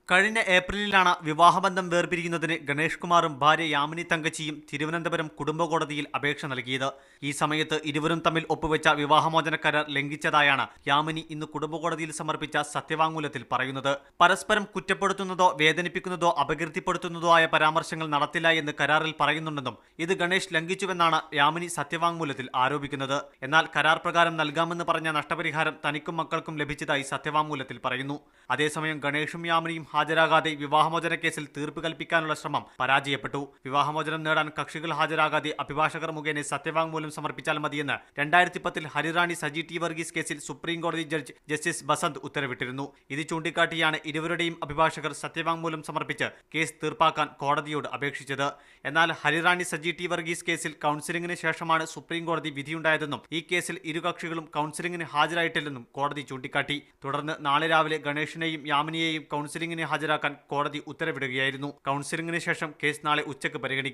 കഴിഞ്ഞ ഏപ്രിലിലാണ് വിവാഹബന്ധം വേർപിരിയുന്നതിന് ഗണേഷ് കുമാറും ഭാര്യ യാമിനി തങ്കച്ചിയും തിരുവനന്തപുരം കുടുംബ കോടതിയിൽ അപേക്ഷ നൽകിയത്. ഈ സമയത്ത് ഇരുവരും തമ്മിൽ ഒപ്പുവെച്ച വിവാഹമോചന കരാർ ലംഘിച്ചതായാണ് യാമിനി ഇന്ന് കുടുംബ കോടതിയിൽ സമർപ്പിച്ച സത്യവാങ്മൂലത്തിൽ പറയുന്നത്. പരസ്പരം കുറ്റപ്പെടുത്തുന്നതോ വേദനിപ്പിക്കുന്നതോ അപകീർത്തിപ്പെടുത്തുന്നതോ ആയ പരാമർശങ്ങൾ നടത്തില്ല എന്ന് കരാറിൽ പറയുന്നുണ്ടെന്നും ഇത് ഗണേഷ് ലംഘിച്ചുവെന്നാണ് യാമിനി സത്യവാങ്മൂലത്തിൽ ആരോപിക്കുന്നത്. എന്നാൽ കരാർ പ്രകാരം നൽകാമെന്ന് പറഞ്ഞ നഷ്ടപരിഹാരം തനിക്കും മക്കൾക്കും ലഭിച്ചതായി സത്യവാങ്മൂലത്തിൽ പറയുന്നു. അതേസമയം ഗണേഷും യാമിനിയും ഹാജരാകാതെ വിവാഹമോചന കേസിൽ തീർപ്പ് കൽപ്പിക്കാനുള്ള ശ്രമം പരാജയപ്പെട്ടു. വിവാഹമോചനം നേടാൻ കക്ഷികൾ ഹാജരാകാതെ അഭിഭാഷകർ മുഖേന സത്യവാങ്മൂലം സമർപ്പിച്ചാൽ മതിയെന്ന് 2010 ഹരിറാണി സജി ടി വർഗീസ് കേസിൽ സുപ്രീം കോടതി ജഡ്ജ് ജസ്റ്റിസ് ബസന്ത് ഉത്തരവിട്ടിരുന്നു. ഇത് ചൂണ്ടിക്കാട്ടിയാണ് ഇരുവരുടെയും അഭിഭാഷകർ സത്യവാങ്മൂലം സമർപ്പിച്ച് കേസ് തീർപ്പാക്കാൻ കോടതിയോട് അപേക്ഷിച്ചത്. എന്നാൽ ഹരിറാണി സജി ടി വർഗീസ് കേസിൽ കൗൺസിലിംഗിന് ശേഷമാണ് സുപ്രീം കോടതി വിധിയുണ്ടായതെന്നും ഈ കേസിൽ ഇരു കക്ഷികളും കൗൺസിലിംഗിന് ഹാജരായിട്ടില്ലെന്നും കോടതി ചൂണ്ടിക്കാട്ടി. തുടർന്ന് നാളെ രാവിലെ ഗണേഷിനെയും യാമിനിയെയും കൗൺസിലിംഗിന് ഹാജരാക്കാൻ കോടതി ഉത്തരവിടുകയായിരുന്നു. കൗൺസിലിംഗിന് ശേഷം കേസ് നാളെ ഉച്ചയ്ക്ക് പരിഗണിക്കും.